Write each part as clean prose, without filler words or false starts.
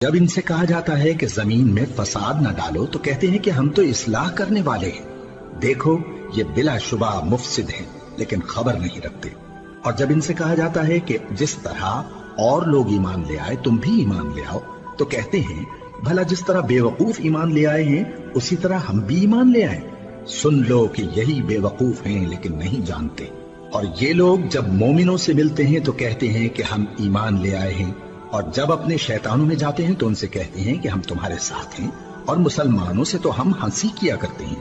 جب ان سے کہا جاتا ہے کہ زمین میں فساد نہ ڈالو تو کہتے ہیں کہ ہم تو اصلاح کرنے والے ہیں، دیکھو یہ بلا شبہ مفسد ہیں لیکن خبر نہیں رکھتے۔ اور جب ان سے کہا جاتا ہے کہ جس طرح اور لوگ ایمان لے آئے تم بھی ایمان لے آؤ تو کہتے ہیں بھلا جس طرح بے وقوف ایمان لے آئے ہیں اسی طرح ہم بھی ایمان لے آئیں۔ سن لو کہ یہی بے وقوف ہیں لیکن نہیں جانتے۔ اور یہ لوگ جب مومنوں سے ملتے ہیں تو کہتے ہیں کہ ہم ایمان لے آئے ہیں، اور جب اپنے شیطانوں میں جاتے ہیں تو ان سے کہتے ہیں کہ ہم تمہارے ساتھ ہیں، اور مسلمانوں سے تو ہم ہنسی کیا کرتے ہیں۔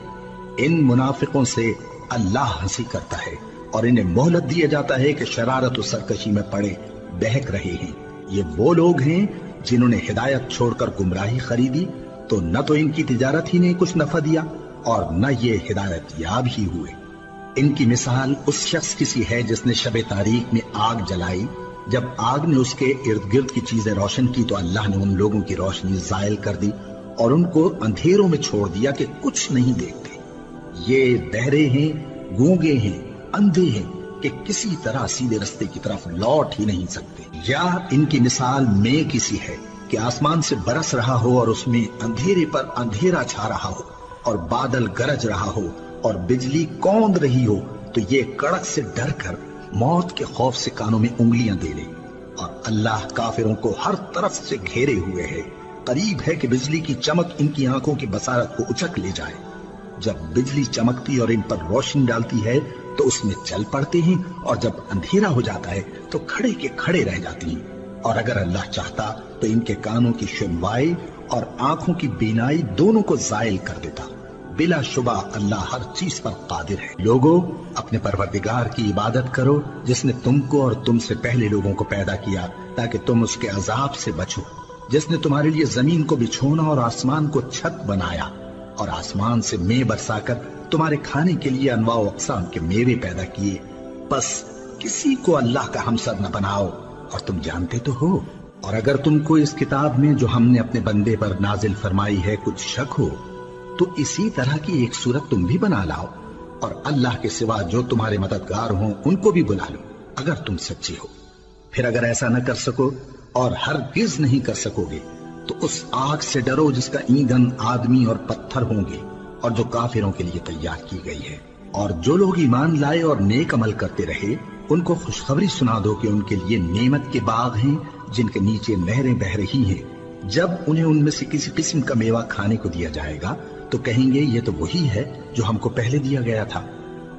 ان منافقوں سے اللہ ہنسی کرتا ہے اور انہیں مہلت دیا جاتا ہے کہ شرارت و سرکشی میں پڑے بہک رہے ہیں۔ یہ وہ لوگ ہیں جنہوں نے ہدایت چھوڑ کر گمراہی خریدی، تو نہ تو ان کی تجارت ہی نے کچھ نفع دیا اور نہ یہ ہدایت یاب ہی ہوئے۔ ان کی مثال اس شخص کی سی ہے جس نے شب تاریک میں آگ جلائی، جب آگ نے اس کے ارد گرد کی چیزیں روشن کی تو اللہ نے ان لوگوں کی روشنی زائل کر دی اور ان کو اندھیروں میں چھوڑ دیا کہ کچھ نہیں دیکھتے۔ یہ بہرے ہیں، گونگے ہیں، اندھے ہیں کہ کسی طرح سیدھے رستے کی طرف لوٹ ہی نہیں سکتے۔ یا ان کی مثال میں کسی ہے کہ آسمان سے برس رہا ہو اور اس میں اندھیرے پر اندھیرا چھا رہا ہو اور بادل گرج رہا ہو اور بجلی کوند رہی ہو تو یہ کڑک سے ڈر کر موت کے خوف سے کانوں میں انگلیاں دے لے۔ اور اللہ کافروں کو ہر طرف سے گھیرے ہوئے ہے، قریب ہے کہ بجلی کی چمک ان کی آنکھوں کی بصارت کو اچک لے جائے۔ جب بجلی چمکتی اور ان پر روشنی ڈالتی ہے تو اس میں چل پڑتے ہیں، اور جب اندھیرا ہو جاتا ہے تو کھڑے کے کھڑے رہ جاتی ہیں۔ اور اگر اللہ چاہتا تو ان کے کانوں کی سنوائی اور آنکھوں کی بینائی دونوں کو زائل کر دیتا۔ بلا شبہ اللہ ہر چیز پر قادر ہے۔ لوگو اپنے پروردگار کی عبادت کرو جس نے تم کو اور تم سے پہلے لوگوں کو پیدا کیا تاکہ تم اس کے عذاب سے بچو، جس نے تمہارے لیے زمین کو بچھونا اور آسمان کو چھت بنایا، اور آسمان سے مے برسا کر تمہارے کھانے کے لیے انواع و اقسام کے میوے پیدا کیے۔ بس کسی کو اللہ کا ہمسر نہ بناؤ، اور تم جانتے تو ہو۔ اور اگر تم کو اس کتاب میں جو ہم نے اپنے بندے پر نازل فرمائی ہے کچھ شک ہو تو اسی طرح کی ایک صورت تم بھی بنا لاؤ، اور اللہ کے سوا جو تمہارے مددگار ہوں ان کو بھی بلا لو اگر تم سچے ہو۔ پھر اگر ایسا نہ کر سکو اور ہرگز نہیں کر سکو گے تو اس آگ سے ڈرو جس کا ایندھن آدمی اور پتھر ہوں گے اور جو کافروں کے لیے تیار کی گئی ہے۔ اور جو لوگ ایمان لائے اور نیک عمل کرتے رہے ان کو خوشخبری سنا دو کہ ان کے لیے نعمت کے باغ ہیں جن کے نیچے نہریں بہہ رہی ہیں۔ جب انہیں ان میں سے کسی قسم کا میوہ کھانے کو دیا جائے گا تو کہیں گے یہ تو وہی ہے جو ہم کو پہلے دیا گیا تھا،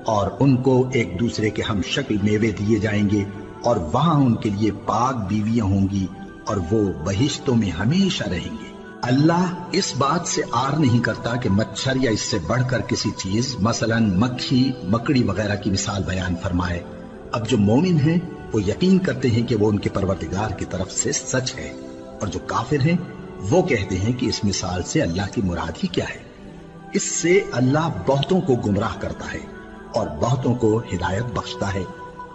اور ان کو ایک دوسرے کے ہم شکل میوے دیے جائیں گے، اور وہاں ان کے لیے پاک بیویاں ہوں گی اور وہ بہشتوں میں ہمیشہ رہیں گے۔ اللہ اس بات سے آر نہیں کرتا کہ مچھر یا اس سے بڑھ کر کسی چیز مثلا مکھی، مکڑی وغیرہ کی مثال بیان فرمائے۔ اب جو مومن ہیں وہ یقین کرتے ہیں کہ وہ ان کے پروردگار کی طرف سے سچ ہے، اور جو کافر ہیں وہ کہتے ہیں کہ اس مثال سے اللہ کی مراد ہی کیا ہے۔ اس سے اللہ بہتوں کو گمراہ کرتا ہے اور بہتوں کو ہدایت بخشتا ہے،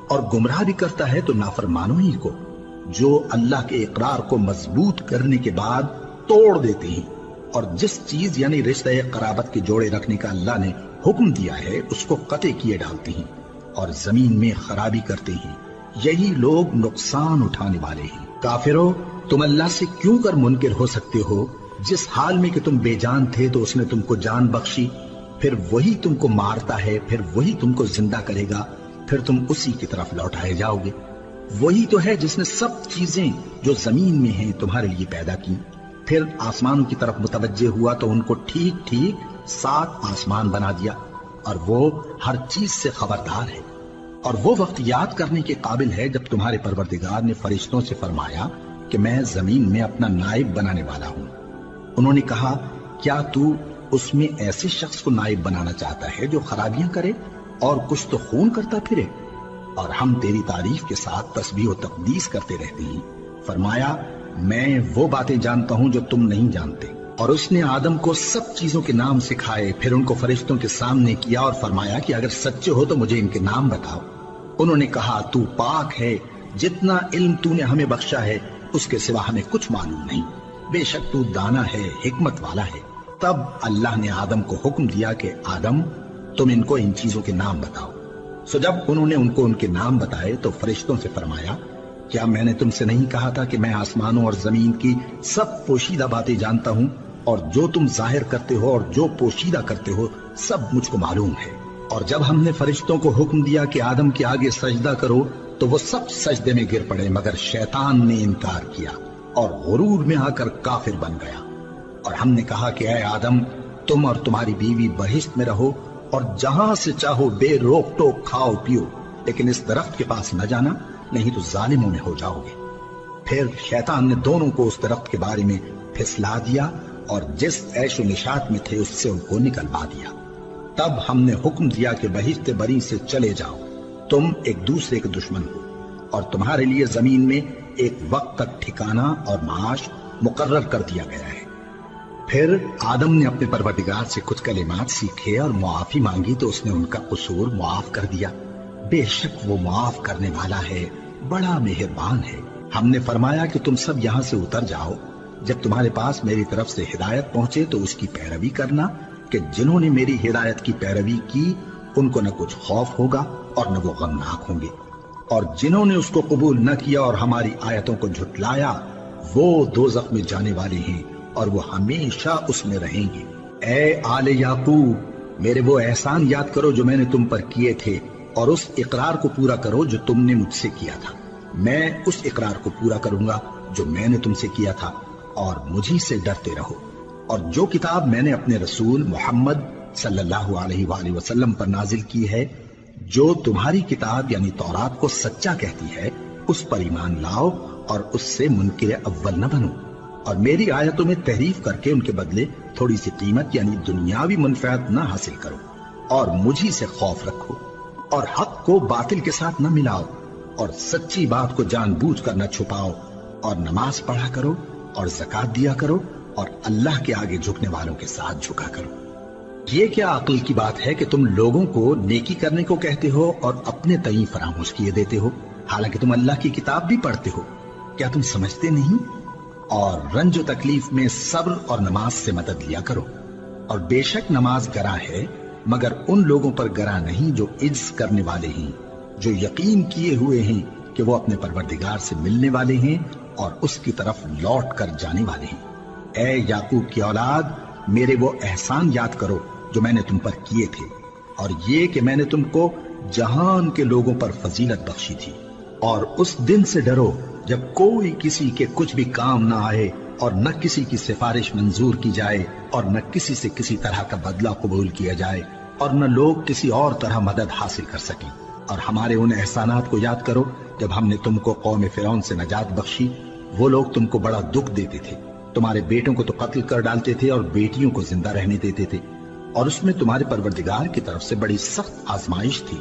اور گمراہ بھی کرتا ہے تو نافرمانوں ہی کو، جو اللہ کے اقرار کو مضبوط کرنے کے بعد توڑ دیتے ہیں، اور جس چیز یعنی رشتہ قرابت کے جوڑے رکھنے کا اللہ نے حکم دیا ہے اس کو قطع کیے ڈالتے ہیں اور زمین میں خرابی کرتے ہیں۔ یہی لوگ نقصان اٹھانے والے ہیں۔ کافرو، تم اللہ سے کیوں کر منکر ہو سکتے ہو؟ جس حال میں کہ تم بے جان تھے تو اس نے تم کو جان بخشی، پھر وہی تم کو مارتا ہے، پھر وہی تم کو زندہ کرے گا، پھر تم اسی کی طرف لوٹائے جاؤ گے۔ وہی تو ہے جس نے سب چیزیں جو زمین میں ہیں تمہارے لیے پیدا کی، پھر آسمانوں کی طرف متوجہ ہوا تو ان کو ٹھیک ٹھیک 7 آسمان بنا دیا، اور وہ ہر چیز سے خبردار ہے۔ اور وہ وقت یاد کرنے کے قابل ہے جب تمہارے پروردگار نے فرشتوں سے فرمایا کہ میں زمین میں اپنا نائب بنانے والا ہوں۔ انہوں نے کہا کیا تو اس میں ایسے شخص کو نائب بنانا چاہتا ہے جو خرابیاں کرے اور کچھ تو خون کرتا پھرے؟ اور ہم تیری تعریف کے ساتھ تسبیح و تقدیس کرتے رہتے ہیں۔ فرمایا میں وہ باتیں جانتا ہوں جو تم نہیں جانتے۔ اور اس نے آدم کو سب چیزوں کے نام سکھائے، پھر ان کو فرشتوں کے سامنے کیا اور فرمایا کہ اگر سچے ہو تو مجھے ان کے نام بتاؤ۔ انہوں نے کہا تو پاک ہے، جتنا علم تو نے ہمیں بخشا ہے اس کے سوا ہمیں کچھ معلوم نہیں، بے شک تو دانا ہے، حکمت والا ہے۔ تب اللہ نے آدم کو حکم دیا کہ آدم تم ان کو ان چیزوں کے نام بتاؤ۔ سو جب انہوں نے ان کو ان کے نام بتائے تو فرشتوں سے فرمایا کیا میں نے تم سے نہیں کہا تھا کہ میں آسمانوں اور زمین کی سب پوشیدہ باتیں جانتا ہوں، اور جو تم ظاہر کرتے ہو اور جو پوشیدہ کرتے ہو سب مجھ کو معلوم ہے؟ اور جب ہم نے فرشتوں کو حکم دیا کہ آدم کے آگے سجدہ کرو تو وہ سب سجدے میں گر پڑے، مگر شیطان نے انکار کیا اور غرور میں آ کر کافر بن گیا۔ اور ہم نے کہا کہ اے آدم، تم اور تمہاری بیوی بہشت میں رہو اور جہاں سے چاہو بے روک ٹوک کھاؤ پیو، لیکن اس درخت کے پاس نہ جانا، نہیں تو ظالموں میں ہو جاؤ گے۔ پھر شیطان نے دونوں کو اس درخت کے بارے میں پھسلا دیا اور جس عیش و نشاط میں تھے اس سے ان کو نکلوا دیا۔ تب ہم نے حکم دیا کہ بہشت بری سے چلے جاؤ، تم ایک دوسرے کے دشمن ہو، اور تمہارے لیے زمین میں ایک وقت تک ٹھکانہ اور معاش مقرر کر دیا گیا ہے۔ پھر آدم نے اپنے پروردگار سے کچھ کلمات سیکھے اور معافی مانگی تو اس نے ان کا قصور معاف کر دیا۔ بے شک وہ معاف کرنے والا ہے، بڑا مہربان ہے۔ ہم نے فرمایا کہ تم سب یہاں سے اتر جاؤ، جب تمہارے پاس میری طرف سے ہدایت پہنچے تو اس کی پیروی کرنا، کہ جنہوں نے میری ہدایت کی پیروی کی ان کو نہ کچھ خوف ہوگا اور نہ وہ غمناک ہوں گے، اور جنہوں نے اس کو قبول نہ کیا اور ہماری آیتوں کو جھٹلایا وہ دوزخ میں جانے والے ہیں اور وہ ہمیشہ اس میں رہیں گے۔ اے آل یعقوب، میرے وہ احسان یاد کرو جو میں نے تم پر کیے تھے، اور اس اقرار کو پورا کرو جو تم نے مجھ سے کیا تھا۔ میں اس اقرار کو پورا کروں گا جو میں نے تم سے کیا تھا، اور مجھی سے ڈرتے رہو۔ اور جو کتاب میں نے اپنے رسول محمد صلی اللہ علیہ وآلہ وسلم پر نازل کی ہے، جو تمہاری کتاب یعنی تورات کو سچا کہتی ہے، اس پر ایمان لاؤ اور اس سے منکر اول نہ بنو، اور میری آیتوں میں تحریف کر کے ان کے بدلے تھوڑی سی قیمت یعنی دنیاوی منفعت نہ حاصل کرو، اور مجھی سے خوف رکھو، اور حق کو باطل کے ساتھ نہ ملاؤ، اور سچی بات کو جان بوجھ کر نہ چھپاؤ، اور نماز پڑھا کرو اور زکات دیا کرو، اور اللہ کے آگے جھکنے والوں کے ساتھ جھکا کرو۔ یہ کیا عقل کی بات ہے کہ تم لوگوں کو نیکی کرنے کو کہتے ہو اور اپنے تئیں فراموش کیے دیتے ہو، حالانکہ تم اللہ کی کتاب بھی پڑھتے ہو؟ کیا تم سمجھتے نہیں؟ اور رنج و تکلیف میں صبر اور نماز سے مدد لیا کرو، اور بے شک نماز گراں ہے مگر ان لوگوں پر گراں نہیں جو عجز کرنے والے ہیں، جو یقین کیے ہوئے ہیں کہ وہ اپنے پروردگار سے ملنے والے ہیں اور اس کی طرف لوٹ کر جانے والے ہیں۔ اے یعقوب کی اولاد، میرے وہ احسان یاد کرو جو میں نے تم پر کیے تھے، اور یہ کہ میں نے تم کو جہان کے لوگوں پر فضیلت بخشی تھی۔ اور اس دن سے ڈرو جب کوئی کسی کے کچھ بھی کام نہ آئے، اور نہ کسی کی سفارش منظور کی جائے، اور نہ کسی سے کسی طرح کا بدلہ قبول کیا جائے، اور نہ لوگ کسی اور طرح مدد حاصل کر سکیں۔ اور ہمارے ان احسانات کو یاد کرو جب ہم نے تم کو قوم فرعون سے نجات بخشی۔ وہ لوگ تم کو بڑا دکھ دیتے تھے، تمہارے بیٹوں کو تو قتل کر ڈالتے تھے اور بیٹیوں کو زندہ رہنے دیتے تھے، اور اس میں تمہارے پروردگار کی طرف سے بڑی سخت آزمائش تھی۔